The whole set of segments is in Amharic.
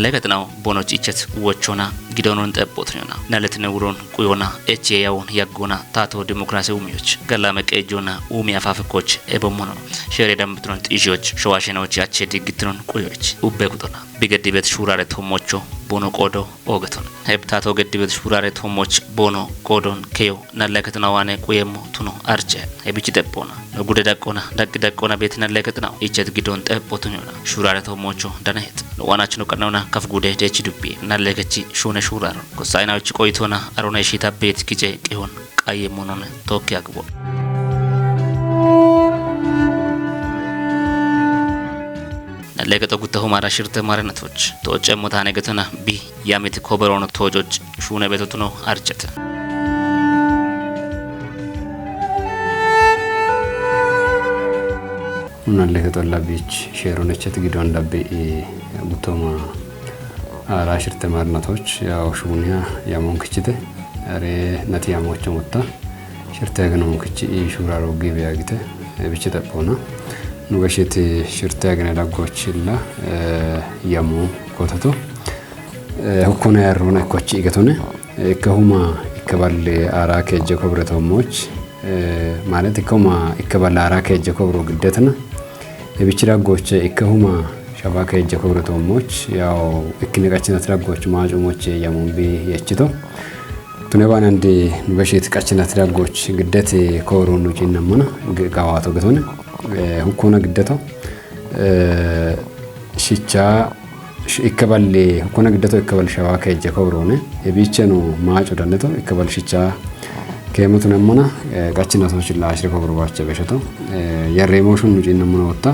nalekatnaw bono chichet wochona gidonon tepotnyona naletnewron kuyona echeyawn yagona tato demokrasi umyoch galame qejona umi afafkoch ebomono shere dambtron tijoch shwashenoch achedi gitron kuyoch ubbekutona bigedibet shurare tomocho bono kodo ogaton hebtato gedibet shurare tomoch bono kodon keo nalekatnawane kuyemo tuno arche ebichitepona nogude dakona bet nalekatnaw ichet gidon tepotnyona shurare tomocho danet wanachno kanona kafgude dechidubi nalekachi shune shuraro ko sayna uchi koitona arona shita bet kije qihon qaye monone tokki agbo nalekato gutahu mara shirte maranatoch toche motane gatana bi yamit koberono tojoch shune betotuno archete nalekato labich sherone chet gidon dabbe gutoma rashirte marnatoch ያው ሹኒያ ያሞንክችተ አሬ ነቲያሞች ወጣ ሽርተ ገኖም ክቺ ሹራሮ ገበያ ግተ ብቻተቆና ኑገሽት ሽርተ ገነ ዳጎችላ ያሞ ኮተቶ ሁኮና ያሮና ኮቺ ገቶነ ከሁማ ይከባል አራከ ጀኮብረቶሞች ማለት ከሁማ ይከባል አራከ ጀኮብሮ ግደተና የብቻዳጎች ከሁማ ሻባከ ጀኮብረቶሞች ያው እክነቃችን አትራጎች ማጆሞች ያሞንቢ የችቶ ቱነባን አንዴ በሽት ቃችን አትራጎች ግደት ኮሮኑ ጂናሙና ጋዋቶ ገቶነ ሁኮና ግደታው ሽቻ ይከባል ሁኮና ግደታው ይከባል ሻባከ ጀኮብሮነ የቢቸኑ ማጆ ደነቶ ይከባል ሽቻ ከመቱነሙና ቃችን አቶች ላሽረ ኮብሮባቸው በሽቶ ያሬሞሹን ጂናሙና ወጣ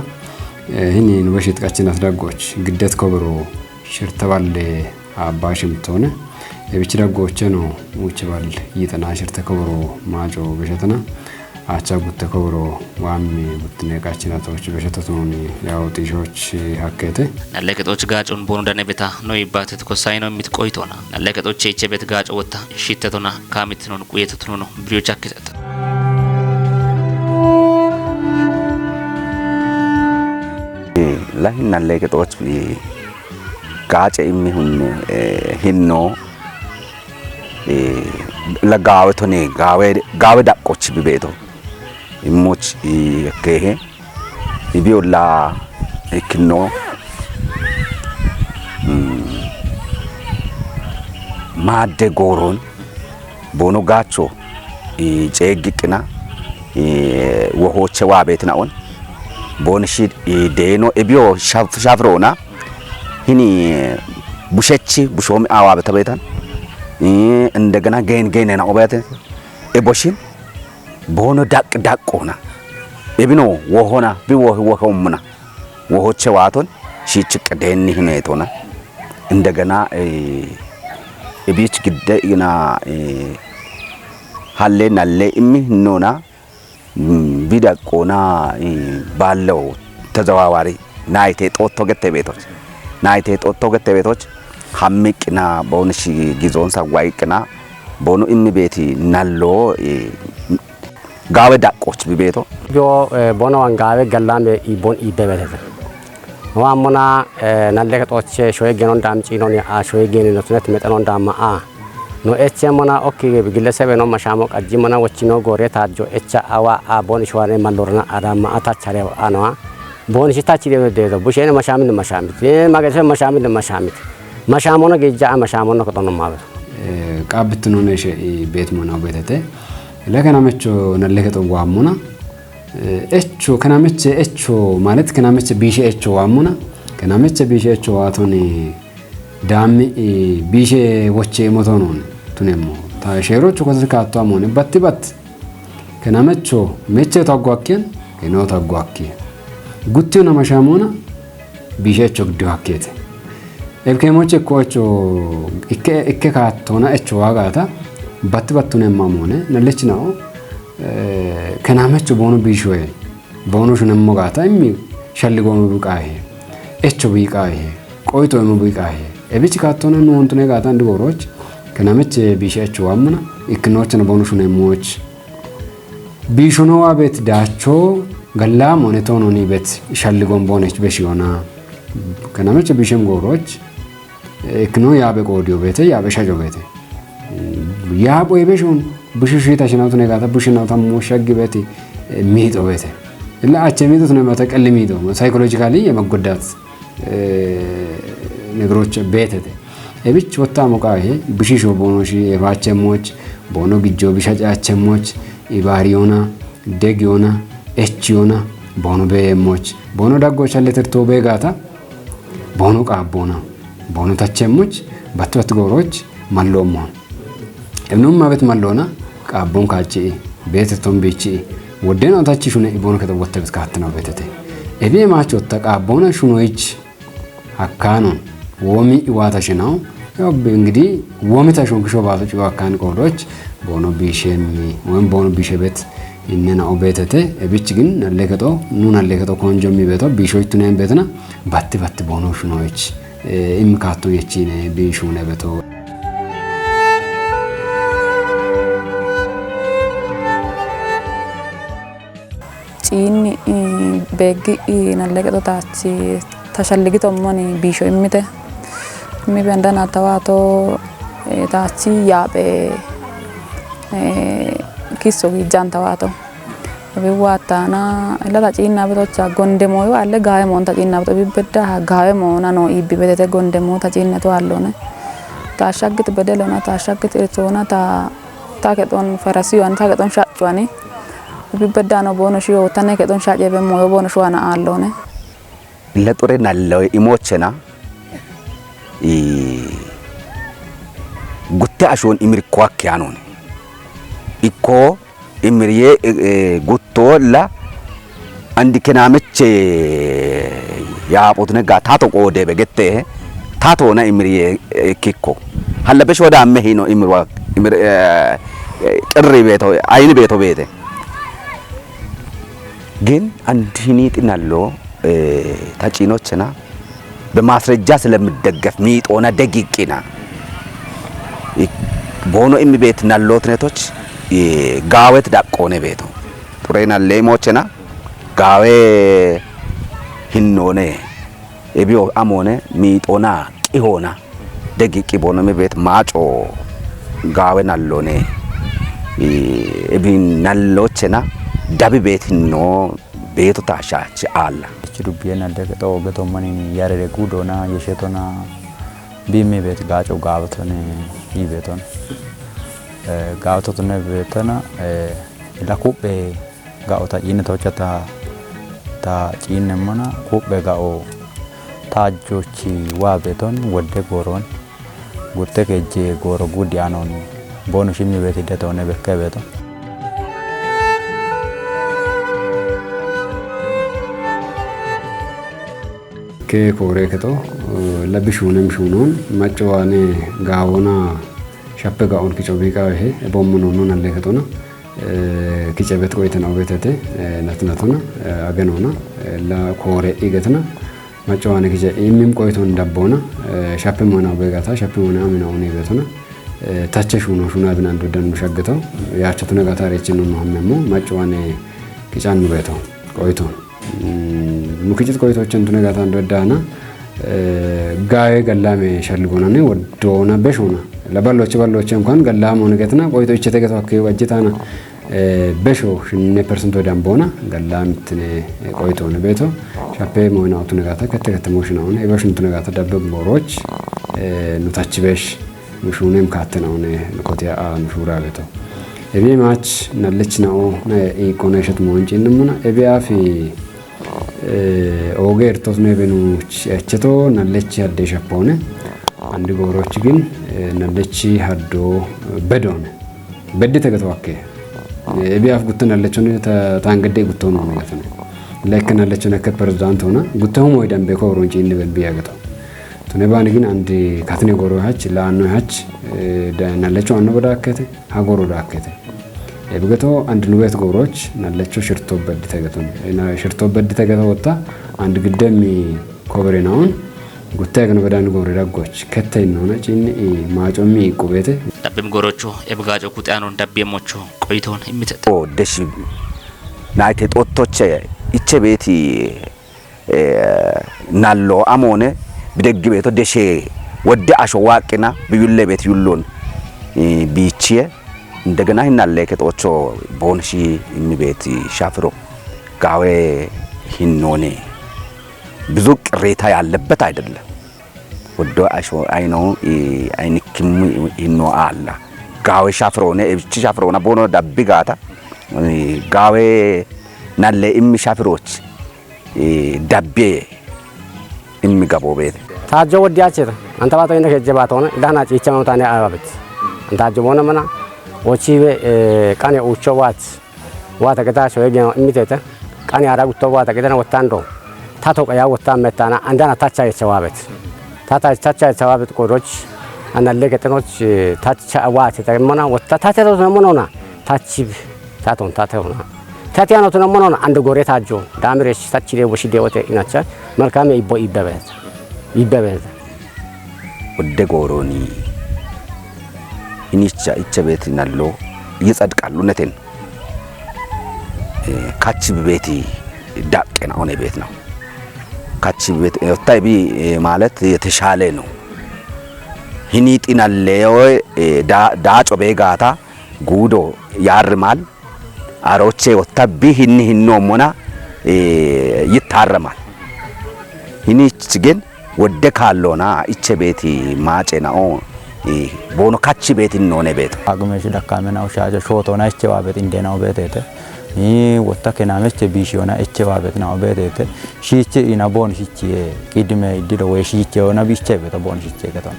هني نبشت كاتشنا تراجوش قدت كبرو شرتبال عباشم تونه يبتراجوش جنو وشبال يتنا شرتكبرو ماجو بشتنا عشاقوت كبرو وامي بتني كاتشنا توش بشتتوني ياو تيجوش هكته نلقى توش جاج أون بونو دني بتا نوي باتت كوساينو ميت كويتونا نلقى توش شيء بيت جاج أوتا شيتتونا كاميتنون كويتتونو بريوجاكيت lahin nalleke toch bi gaache immi hun hinno la gawe tone gawe da koch bi beto immoch kehe ibiola ekno madde goron bono gacho ceegikina wohoche wa betna on bonshi deno ebio shafrona hini bushechi bushomi awa betabetan እንደገና ገን ነው ኦባተ ኤቦሽን ቦኖ ዳቅና ኤብኖ ወሆና ቢወሆሙና ወሆቸ ዋቶን ሺጭቅ ደን ይነቶና እንደገና ኤቢች ግደና ሀሌና ለኢሚ ኖና ቢዳቆና ባለው ተዘዋዋሪ ናይቴ ጦቶ ገተ ቤቶች ሐምቅና ቦንሽ ጊዞን ሳዋይቅና ቦኑ ኢሚ ቤቲ ናሎ ጋዌ ዳቆች ቢቤቶ ጆ ቦኖ አንጋዌ ገላን ኢቦን ኢበበተ ዋሞና ናለከጦች ሾይ ገኖን ዳምጪ ነው አሾይ ገኔ ነው ነት መጠኖን ዳማ no eche mona okki gilesebe no mashamo qajji mona wachino gore tajo echa awa bon shwane malorna adama atachare anwa bon shitachi de bushene mashamit magase mashamit mashamono geja mashamono kotono mabe qabtno neshe bet mona betete lekana mecho nalleketo waamuna echo kana meche echo ማለት kana meche bishe echo waamuna kana meche bishe echo watoni ዳሚ ቢሼ ወቼ ሞቶኖን ቱነሞ ታሸሮቹ ኮዝካቶ አሞን በት ከናመቾ መቼ ታጓከን ከኖ ታጓከ ጉቲና ማሻሞና ቢሼቾ ግዲዋከተ ኤልከሞቼ ኮቾ ኢከ ካቶና እቾ ዋጋታ በት ቱነማ ሞነ ነለች ነው ከናመቾ ቦኑ ቢሾይ ቦኑ ሽነሞ ጋታ ኢሚ ሸልጎም ቡቃሄ እቾ ቢቃሄ ቆይቶ ሙቡቃሄ ኤቢች ካቶና ነው እንቱነ ጋታ እንድጎሮች ከናመች ቢሻቸው ዋምና ኢክኖችን ቦኑሽ ነው ሞች ቢሹኖዋ ቤት ዳቾ ገላ ሞኔቶኖኒ ቤት ሸልጎም ቦነች በሽዮና ከናመች ቢሸም ጎሮች ekno yabe qodio bete yabe shajo bete yabo ebeshon bushishi tashinaቱ negata bushinatu mushagi bete miito bete illa achemitu ነው መተቀልሚዶ ሳይኮሎጂካሊ የመጎዳት ነገሮች ቤተተ እብች ወጣ ሞቃሄ ብሽሾ ቦኖሺ የባቸሞች ቦኖ ግጆ ቢሻጫቸሞች ኢባሪዮና ደጊዮና ኤችዮና ቦኖ በየሞች ቦኖ ዳጎች አለተርቶ በጋታ ቦኖ ቃቦና ቦኖ ታቸሞች ባትወት ጎሮች ማሎሞ እምኑም ማለት ማሎና ቃቦን ካቺ ቤተቶም ቢቺ ወደና ታቺ ሹነ ቦኖ ከተወተበት ካትናው ቤተተ እቤ ማቾ ተቃቦና ሹኖይች አካኑ ወሚ ዋታሽናው ያው እንግዲህ ወሚታሽን ክሾ ባቶች ዋካን ቆሎች ቦኖ ቢሸም ወን ቦኖ ቢሸበት እነና ኦቤተተ እብች ግን አለከቶ ኑን አለከቶ ኮንጆ ሚበቶ ቢሾይቱ ነን ቤተና ባት ቦኖ ሹኖይች ኢምካቶ የቺነ ቢሹነ በቶ ጪኒ በግ ናለከቶ ታቺ ተሸልግቶ ሞኒ ቢሾ ኢምተ mi bendana tawato tachi yabe kisso gi jantawato be watana ila ta chinna beto cha gondemo yo alle gawe mon ta chinna beto bibedda gawe mona no ibbi bedete gondemo ta chinna to allone ta shagit bedelona ta shagit etona ta keton farasi wan ta keton shachwani bibedda no bono shiyo tane keton shajebe mo yo bono shwana allone le tore nallo imochena gutte ashon imir kwakyanon ikko imriye gutto la andi kenameche yaapotne ga tato qode begette tato na imriye kikko halabesh wada amehino imrwa imr qirri beto ayni beto bete ግን አንዲኒ ጥናሎ ታጪኖችና በማስረጃ ስለምደገፍ ሚጦና ደቂቂና ቦኖ ኢምቤት ናሎት ነቶች ጋዌት ዳቆነ ቤቶ ጡሬና ለሞችና ጋዌ ሂኖነ ኤቢዮ አሞነ ሚጦና ቂሆና ደቂቂ ቦኖ ኢምቤት ማጮ ጋዌ ናሎነ ኤቢን ናሎችና ዳቢ ቤት ሂኖ ቤቱ ታሻች አላ ዱቢየና ደገጦ ገቶማኒ ያረደ ጉዶና የሸቶና ቢሜ ቤት ጋጮ ጋብቶነ ይቤቶን ጋውቶነ ቤተና ላኩቤ ጋውታ ይነቶቻታ ታ ጪነመና ኩቤ ጋኦ ታጆቺ ዋቤቶን ወደ ጎሮን ጉርቴ ከጄ ጎሮ ጉዲያኖን ቦኖሽሚ ቤት ደቶነ በከቤቶ ke kore keto labishunem shunon machoane gaona shappe gaon kichobi ka he bommono non alle ketona kichebet koitena obetete natnatona agenona la kore igetna machoane kije imim koiton dabbona shappe mona begata shappe mona amina oni betona tache shuno shuna binandu dan shaggeto yaachatu negata rechin no hammemo machoane kichan beto koiton ሙክጅት ቆይቶችን ተነጋታ እንደዳና ጋይ ገላሜ ሸልጎናኔ ወዶና በሾና ለባሎች እንኳን ገላም ሆነገትና ቆይቶች ተገታከዩ ወጅታና በሾ ሽነ ፐርሰንት ወዳምቦና ገላምት ቆይቶነ ቤቶ ሻፔ ሞናው ተነጋታ ከተከተሞሽናው ነው የበሽን ተነጋታ ደበብ ሞሮች ኑታች በሽ ሙሹኔም ካተናው ነው ለኮቲያ አንሹራ ቤቶ እቤ ማች ነለችናው ኢኮኖሚሽት ሞንጪንሙና እቤአፊ ኦጌርቶስ ነቤኑ እቸቶ ነለች ያደ ሸፖነ አንድ ጎሮች ግን ነለች ሀዶ በዶነ በድ ተገተዋከ እቢያፍ ጉተን ነለችው ታንገደ ጉተው ነው ማለት ነው ለክ ነለችው ነከ ፕሬዝዳንት ሆና ጉተው ወይ ደንበ ኮሮንጪ እንበል ቢያገተው ተነባን ግን አንድ ካትኔ ጎሮ ሀች ላኖ ሀች ነለችው አንነ ወዳከተ ሀጎሮ ዳከተ እብገቶ አንድ ንበት ጎሮች ናለችው ሽርቶ በድ ተገተው እና ሽርቶ በድ ተገተው ወጣ አንድ ግደሚ ኮብሬናውን ጉታይ ግን በዳን ጎሮ ዳጎች ከተይ ነው ነጭኒ ማጮሚ ቁቤተ ዳብም ጎሮቹ እብጋጮ ኩጣኖን ዳብየሞቹ ቆይቶን የሚተጠ ደሽ ናይቴ ጦቶች ኢቸ ቤቲ ናሎ አሞነ ብደግ ቤቶ ደሼ ወደ አሸዋቅና ብዩለ ቤት ዩሎን ቢቺየ እንደገና ይናለ ከጦቾ ቦንሺ ቤት ሻፍሮ ጋዌ ሂኖኔ ብዙ ቅሬታ ያለበት አይደለም። ወደ አሾ አይኖ አይንክም ሂኖ አላ ጋዌ ሻፍሮኔ እብቺ ሻፍሮና ቦኖ ዳቢጋታ ጋዌ ናለ ሻፍሮች ዳቤ ገቦ ቤት ታጆ ወዲያችር አንተ ባቶ ይነ ከጀባት ሆነ ዳና ጭቻ መውታኔ አባበት አንታጆ ሆነ መና ወቺቤ ቃኔ ኡቾዋት ዋታ ገታ ሾየገ እሚቴተ ቃኔ አራጉቶ ዋታ ገታ ወታንዶ ታቶ ቀያ ወታ መታና አንዳና ታቻ የቸዋበት ታቻ የቸዋበት ቆሮች አናለ ገጠኖች ታቻ ዋት ተመና ወታ ታተሮ ነሞና ታቺብ ታቶን ታተውና ታቲያኖት ነሞና አንድ ጎሬ ታጆ ዳምሬሽ ታቺሌ ወሽዴ ወቴ ኢናቻ መልካም ይበበዝ ወደ ጎሮኒ ኢኒቻ ኢቸ ቤት ናሎ ይጸድቃሉ ነቴን ካቺብ ቤት ዳቀና ሆነ ቤት ነው ካቺብ ቤት ወታይ ቢ ማለት የተሻለ ነው ሂኒጢናለ ዳጮ ቤጋታ ጉዶ ያርማል አሮቼ ወታቢ ሂኖ ሞና ይታረማል ሂኒች ግን ወደ ካሎና ኢቸ ቤት ማጨናኦ ቦኖ ካቺ ቤት ነው ቤት አግመሽ ደካመናው ሻጀ ሾቶና እቸዋ ቤት እንደናው ቤት ወታ ከናመች ቢሽዮና እቸዋ ቤት ነው ቤት ሺቺ ኢና ቦን ሺቺ ቅድመ ይድዶ ወይ ሺቺ ሆና ቢቸ ቤት ቦን ሺቺ ከተማ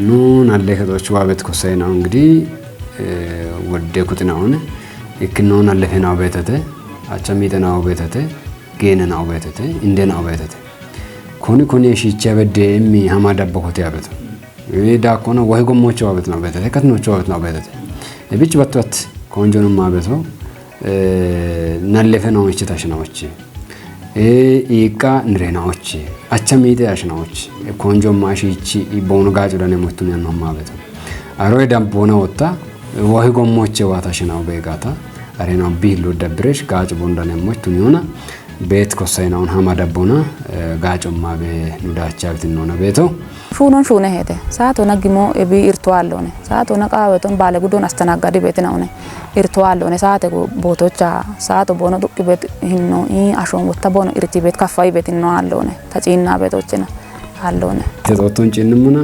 ኑን አለ ከቶች ዋቤት ኮሳይና እንግዲህ ወደ ኩትናውን እክኖን አለፈናው ቤተተ አቻሚተናው ቤተተ ገነናው ቤተተ እንደናው ቤተተ ኮኒ ሺቻ በደም ሐማዳ በኮተ ያበተ ዳኮና ወይ ጎሞቹ ዋቤት ነው ቤተተ ከትኖቹ ዋቤት ነው ቤተተ እብጭ በትወት ኮንጆንም ማበቶ ናለፈናው እችታሽናዎች ኢቃ ንሬናዎች አቻሚተ ያሽናዎች ኮንጆ ማሺቺ ቦኑ ጋጭ ለኔ ሞቱን ያነው ማበቶ አሮይ ዳምቦና ወጣ ወይ ጎሞቹ ዋታሽናው በጋታ አሬናው ቢሉ ደብረሽ ጋጭ ቦንዳኔ ሞቱን ይሆና ቤት ኮሳይናውን ሐማዳቦና ጋጮማ በኑዳቻ ብትኖና ቤቶ ሹኖን ሹነ ሄደ ሳቶና ግሞ እቢ ኢርቷሎነ ሳቶና ቃወቶን ባለ ጉዶን አስተናጋዲ ቤት ነውነ ኢርቷሎነ ሳተ ቦቶቻ ሳቶ ቦኖ ዱቅ ቤት ሂኖ አሾን ወታ ቦኖ ኢርቲ ቤት ካፋይ ቤት ነው አለውነ ተጪና ቤቶችና አለውነ ተጦቶን ጭንሙና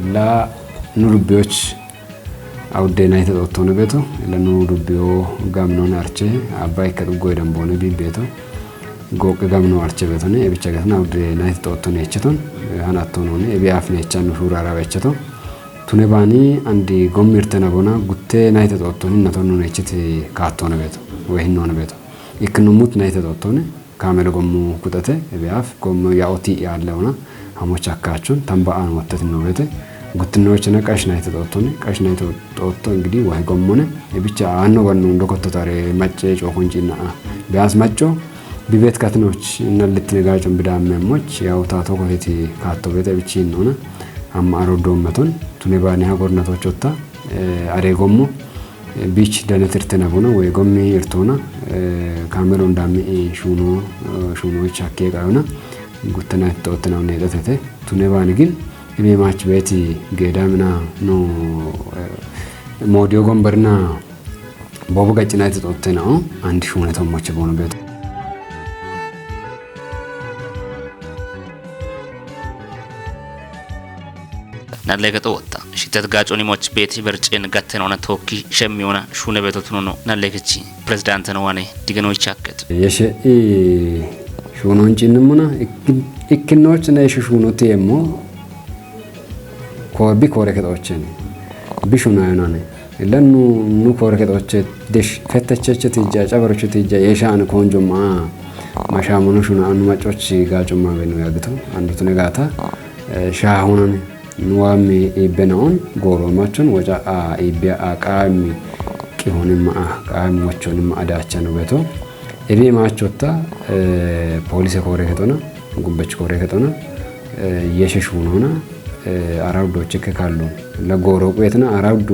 እላ ኑሩቢዎች አውዴና የተጦቶነ ቤቶ ለኑ ዱቢዮ ጋምኖን አርቼ አባይ ከዱጎ ደምቦነ ቢቤቶ ጎቅ ጋምኖ አርቼ ቤቶነ የብቻ ገተና አውዴና የተጦቶነ እቸቶን አናቶኖነ የቢያፍነ እቻኑ ሹራራ በቸቶ ቱኔባኒ አንዲ ጎምርተና ቦና ጉቴ ናይ የተጦቶነ ነቶኑ ነችት ካቶነ ቤቶ ወይኖነ ቤቶ ይክኑሙት ናይ የተጦቶነ ካሜለ ጎሙ ኩጠተ የቢያፍ ጎሙ ያኦቲ ያለውና ሐሞች አካቹን ተንባአን ወተት ነው ቤተ ጉትኖች ነቃሽ ናይ ተጦቶነ ቃሽ ናይ ተጦቶ እንግዲህ ወይ ጎሞነ የብቻ አኖ ወኑ እንደኮተታሪ ማጨ ጮኹንጪና ቢያስ ማጮ ቢቤት ካትኖች እና ለትነጋጭም ብዳመሞች ያው ታቶ ኮሄቲ ካቶ ቤተ ብቻ ነውና አማሮዶ መቶን ቱኔባኒ ሀጎርናቶች ወጣ አሬ ጎሞ ቢች ደነትርተና ቦና ወይ ጎሚ እርቶና ካሜሎ እንዳሚ ሹኖች አከቃውና ጉተና ተጦተናው ነጠተተ ቱኔባኒ ግን እኔማች ቤት ገዳምና ነው ሞዲዮ ጎንበርና ቦቦ ጋጭና ተጦተናው አንድ ሹነቶሞች ቦነ ቤት ናለገቶ ወጣ ሽተት ጋጮኒ ሞች ቤት በርጨን ጋተናውና ቶኪ ሸሚዮና ሹነ ቤቶቱን ነው ናለገቺ ፕሬዝዳንት ነው ዋኔ ዲገኖች አከት የሸኢ ሹኖንጪንሙና እክኖች ነሽ ሹኖት የሞ ኮቢ ኮረከቶችን ቢሹና ያናነ ለኑ ኑ ኮረከቶች ደሽ ከተቸቸ ትጃ ጨበሮች ትጃ የሻን ኮንጆማ ማሻሙኑ ሹና አኑ ማጮች ጋጮማ በኑ ያግቶ አንዱት ነጋታ ሻሁናን ኑዋሚ ኢበናውን ጎሮማቹን ወጫ ኢቢያ አቃሚ ቂሆንማ አቃሚ ወቾንማ አዳቻ ነው ቤቶ እቢ ማቾታ ፖሊስ ኮረከቶና ጉንበች ኮረከቶና የሸሹ ነውና አራውዶች ከካሉ ለጎሮ ቆየትና አራውዶ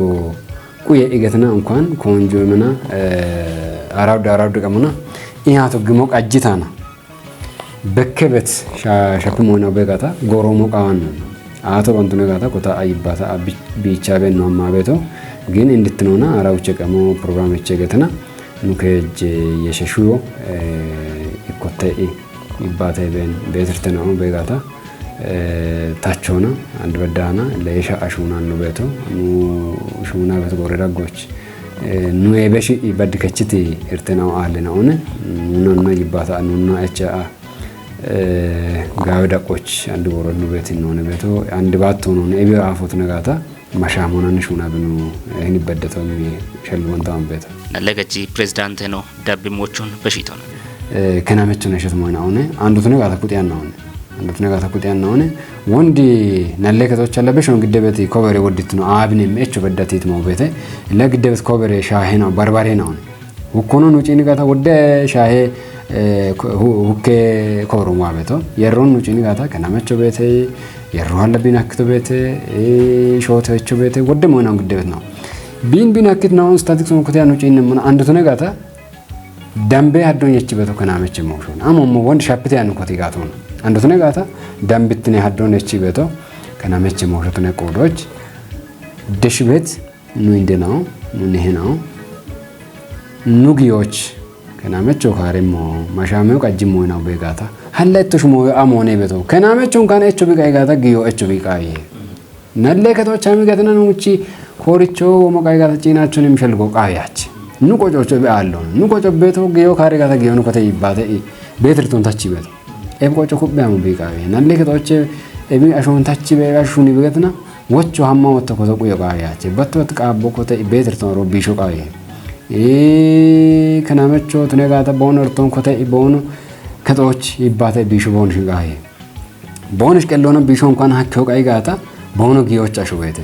ቁየ ኢገትና እንኳን ኮንጆ ምና አራውድ ቀሙና ኢያቶ ግሞቅ አጅታና በከበት ሻፕሞና በጋታ ጎሮሞ ቃዋን አቶ ባንቱነ ጋታ ኮታ አይባታ ቢቻበን ነው ማበቶ ግን እንድትኖና አራውቸ ቀሞ ፕሮግራም እቸገተና ኑከጅ የሸሹዮ ኢኮታይ ይባታ በን በትርተናው በጋታ ታቾና አንድ በዳና ለየሻ አሹና ነው በቶ ሹና በተጎረዳ ጎች ኑ የበሽ ይበድከችት እርተናው አለና ሆነ ኑና ይባታ ኑና እቻ ጋወዳቆች አንድ ወረኑ ቤት ነው ነቤቶ አንድ ባት ሆኖ ነው እቢ አፎት ነጋታ ማሻሞናን ሹና ብኑ እህን ይበደተው ሸልወንታን ቤት ነለገጂ ፕሬዝዳንት ነው ዳብሞቹን በሽቶ ነው ከናመቹ ነሽት ሞና ሆነ አንዱት ነጋታ ቁጥያን ነው አንዱት ነጋታ ቁጥያን ነው ሆነ ወንዲ ነለከቶች አለበሽ ነው ግደበት ኮቨሬ ወድት ነው አብንም እቹ በዳቲት ነው ቤተ ለግደበት ኮቨሬ ሻሄ ነው ባርባሬ ነው ወኮኖ ነው ጪኒ ጋታ ወደ ሻሄ ሁኬ ኮሮማ ቤቶ የሮን ኑጭኒ ጋታ ከናመቾ ቤቴ የሮ አለብኝ አክቶ ቤቴ ሾተቾ ቤቴ ወደ ሞናው ግደበት ነው ቢን አክት ነው ስታቲክስ ነው ከተያ ኑጭኒ ምን አንዱ ተነጋታ ዳምቤ አዶኝች ቤቶ ከናመች ሞሽን አሞሞ ወንድ ሻፕት ያን ኮቲ ጋቶ ነው አንዱ ተነጋታ ዳምብትኔ አዶኝች ቤቶ ከናመች ሞሽቱ ነው ቆዶች ደሽ ቤት ኑ እንደናው ኑነህናው ኑጊዮች ከናመቾ ካሬሞ ማሻሜው ቀጅሞ ነው በጋታ ሀለቶሽ ሞ አሞኔ ቤቶ ከናመቾን ካን እቹ ቢቃይ ጋታ ግዮ እቹ ቢቃይ ነለ ከቶች አሚገተና ነው እቺ ኮሪቾ ሞቃይ ጋታ ጪናቹን የሚፈልገው ቃያች ንቆጮቹ ቢአሎ ንቆጮ ቤቶ ግዮ ካሬ ጋታ ግዮ ነው ከተይ ባተ ቤትርቶን ታቺ ቤቶ ኤብቆጮ ኩባሙ ቢቃይ ነለ ከቶች ኤቢ አሾን ታቺ በያሹኒ ቢገተና ወቹ ሀማ ወጥቶ ኮቶ ቁዮ ቃያች በትወት ቃቦ ኮተ ቤትርቶን ሮቢሾ ቃይ ከናመቾ ተነጋታ ቦነርቶን ኮተ ኢቦኑ ከቶች ይባተ ቢሹ ቦንሽ ጋይ ቦንሽ ቀሎነ ቢሹ እንኳን ሀከው ቃይ ጋታ ቦኑ ጊዮች አሹ ቤተ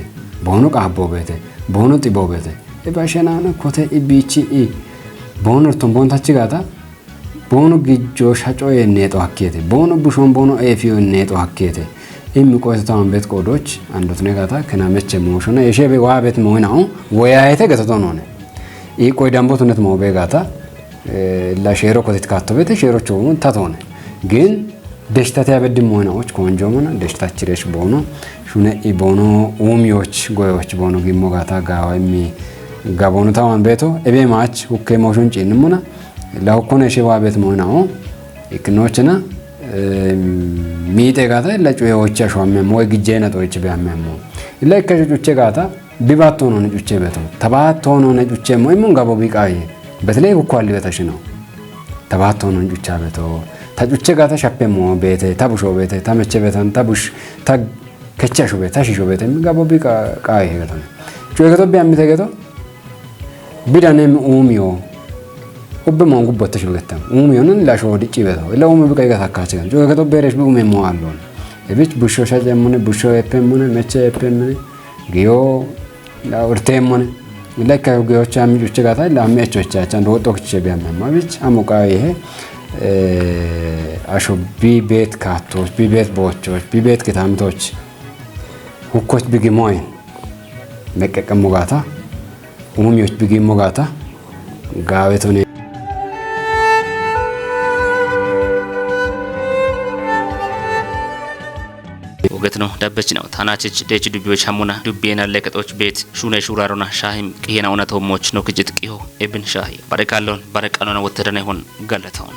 ቦኑ ቃቦ ቤተ ቦኑ ጢቦ ቤተ እባሸናነ ኮተ ኢቢቺ ቦነርቶን ቦንታች ጋታ ቦኑ ጊጆ ሻጮ የኔጦ ሀከተ ቦኑ ቡሾን ቦኑ ኤፊዮ የኔጦ ሀከተ የሚቆይታውን ቤት ቆዶች አንዱ ተነጋታ ከናመቸ ሞሽና የሸቤ ዋ ቤት ሞይናው ወያይተ ገተቶ ነው ኢቆይ ዳምቦት ነት ሞቤ ጋታ ለሼሮ ኮቲት ካቶ ቤተ ሼሮቹ ታቶነ ግን ደሽታታ ያበድም ሆናዎች ኮንጆ ሆነ ደሽታችሬሽ ቦኖ ሹነ ኢቦኖ ኡሚዎች ጎዮች ቦኖ ጊሞ ጋታ ጋዋሚ ጋቦኑ ታዋን ቤቶ ኤቤ ማች ሁከ ሞሽን ጪንሙና ለሁኮነ ሼዋ ቤት ሞናው ኢክኖችና ሚጤ ጋታ ለጩዮች አሽዋም ሞይ ግጄና ጦች ቢያመሙ ለከጆቹ ጋታ ቢባቶ ነው ነጩቼ ቤቶ ተባቶ ነው ነጩቼ ሞይሙን ጋቦ ቢቃይ በተለይ እኮ አልበታሽ ነው ተባቶ ነው ነጩቻ ቤቶ ታጩቼ ጋታ ሻፔሞ ቤተ ታቡሾ ቤተ ታመቼ ቤታን ታቡሽ ታ ከቻሹ ቤታ ታሽሾ ቤተ ጋቦ ቢቃይ ቤቶ ጩየቶ ቢያምተገቶ ቢዳነም ኡሚዮ ኡበሞን ጉቦተሽ ቤታ ኡሚዮንን ላሾ ዲጪ ቤቶ ለኡሚ ቢቃይ ጋታ ካቸ ጩየቶ ቤሬሽ ኡሜሞ አሎን እብች ቡሾ ሻጀሙነ ቡሾ ኤፔሙነ መቼ ኤፔሙነ ጊዮ ላውርቴሞነ ለካ ጉዮች አሚጆች ጋታ ለአሚያቾቻቻ እንደ ወጦች ቢያመማብች አሞቃ ይሄ አሾ ቢቤት ካቶች ቢቤት ቦቾች ቢቤት ከታምቶች ሁኮች ቢግሞይ መቀቀም ጋታ ኡሚዮች ቢግሞ ጋታ ጋዌቶኔ ወገት ነው ዳበች ነው ታናችች ደች ዱቢዎች ሐሙና ዱቢና ለቀጦች ቤት ሹነ ሹራሮና ሻሂም ቅሄና ኡነቶሞች ነው ክጅት ቅዮ ኤብን ሻሂ ባረካሎን ባረቃሎና ወተደና ይሆን ጋለታውን